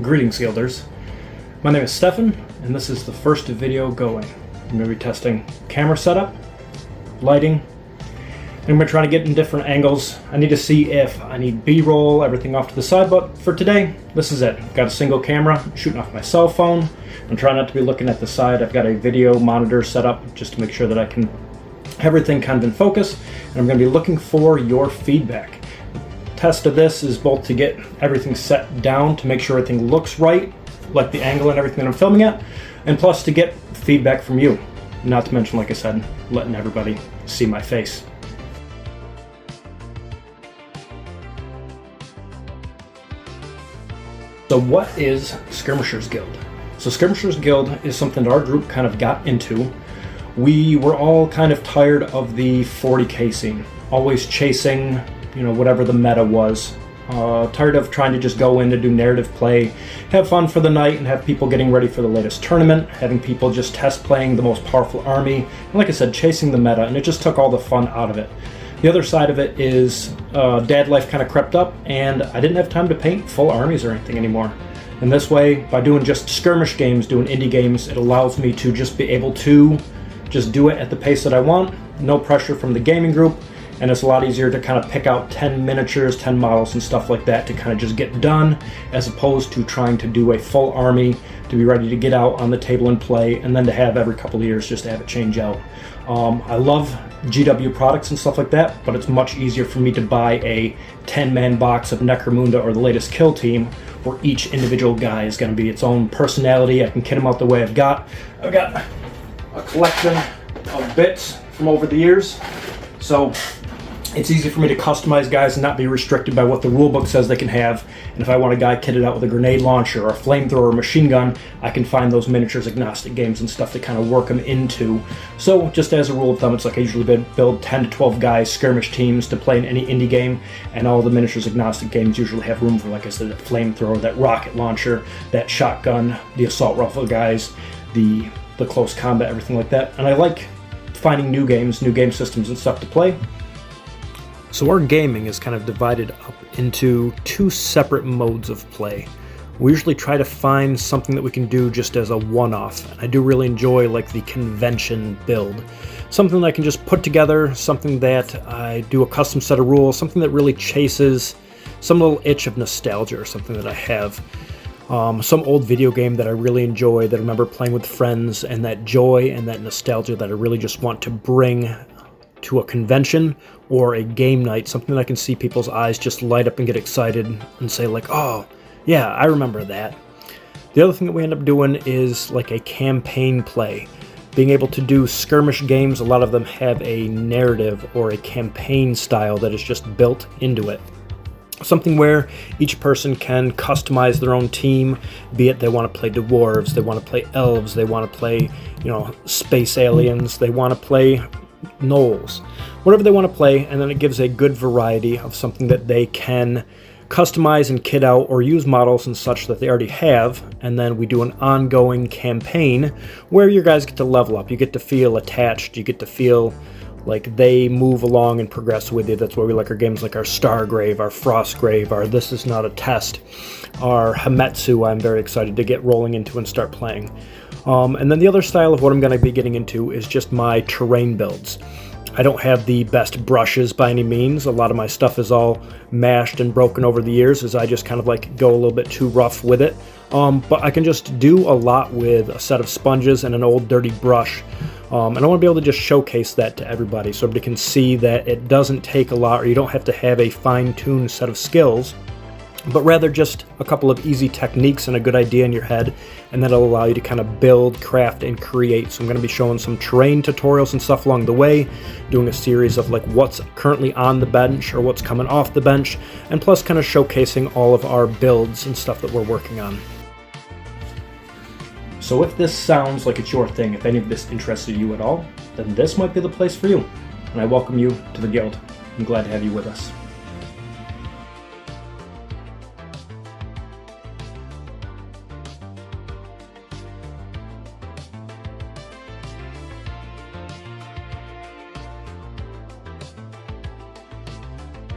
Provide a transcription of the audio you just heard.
Greetings, Guilders. My name is Stefan, and this is the first video going. I'm going to be testing camera setup, lighting, and I'm going to try to get in different angles. I need to see if I need B-roll, everything off to the side, but for today, this is it. I've got a single camera, shooting off my cell phone. I'm trying not to be looking at the side. I've got a video monitor set up just to make sure that I can have everything kind of in focus, and I'm going to be looking for your feedback. Test of this is both to get everything set down to make sure everything looks right, like the angle and everything that I'm filming at, and plus to get feedback from you. Not to mention, like I said, letting everybody see my face. So what is Skirmishers Guild? So Skirmishers Guild is something that our group kind of got into. We were all kind of tired of the 40k scene, always chasing whatever the meta was. Tired of trying to just go in to do narrative play, have fun for the night, and have people getting ready for the latest tournament, having people just test playing the most powerful army, and like I said, chasing the meta, and it just took all the fun out of it. The other side of it is dad life kind of crept up, and I didn't have time to paint full armies or anything anymore. And this way, by doing just skirmish games, doing indie games, it allows me to just be able to just do it at the pace that I want, no pressure from the gaming group. And it's a lot easier to kind of pick out 10 miniatures, 10 models and stuff like that to kind of just get done, as opposed to trying to do a full army to be ready to get out on the table and play, and then to have every couple of years just to have it change out. I love GW products and stuff like that, but it's much easier for me to buy a 10-man box of Necromunda or the latest kill team, where each individual guy is going to be its own personality. I can kit them out the way I've got a collection of bits from over the years, so it's easy for me to customize guys and not be restricted by what the rulebook says they can have. And if I want a guy kitted out with a grenade launcher or a flamethrower or machine gun, I can find those miniatures agnostic games and stuff to kind of work them into. So just as a rule of thumb, it's like I usually build 10 to 12 guys, skirmish teams to play in any indie game, and all the miniatures agnostic games usually have room for, like I said, that flamethrower, that rocket launcher, that shotgun, the assault rifle guys, the close combat, everything like that. And I like finding new games, new game systems and stuff to play. So our gaming is kind of divided up into two separate modes of play. We usually try to find something that we can do just as a one-off. And I do really enjoy like the convention build. Something that I can just put together, something that I do a custom set of rules, something that really chases some little itch of nostalgia or something that I have. Some old video game that I really enjoy, that I remember playing with friends, and that joy and that nostalgia that I really just want to bring to a convention or a game night, something that I can see people's eyes just light up and get excited and say like, oh yeah, I remember that. The other thing that we end up doing is like a campaign play. Being able to do skirmish games, a lot of them have a narrative or a campaign style that is just built into it. Something where each person can customize their own team, be it they want to play dwarves, they want to play elves, they want to play, space aliens, they want to play gnolls, whatever they want to play, and then it gives a good variety of something that they can customize and kit out or use models and such that they already have, and then we do an ongoing campaign where your guys get to level up, you get to feel attached, you get to feel like they move along and progress with you. That's why we like our games like our Stargrave, our Frostgrave, our This Is Not a Test, our Hametsu I'm very excited to get rolling into and start playing. And then the other style of what I'm going to be getting into is just my terrain builds. I don't have the best brushes by any means. A lot of my stuff is all mashed and broken over the years as I just kind of like go a little bit too rough with it. But I can just do a lot with a set of sponges and an old dirty brush. And I want to be able to just showcase that to everybody so everybody can see that it doesn't take a lot, or you don't have to have a fine-tuned set of skills, but rather just a couple of easy techniques and a good idea in your head, and that'll allow you to kind of build, craft, and create. So I'm going to be showing some terrain tutorials and stuff along the way, doing a series of like what's currently on the bench or what's coming off the bench, and plus kind of showcasing all of our builds and stuff that we're working on. So if this sounds like it's your thing, if any of this interested you at all, then this might be the place for you. And I welcome you to the Guild. I'm glad to have you with us.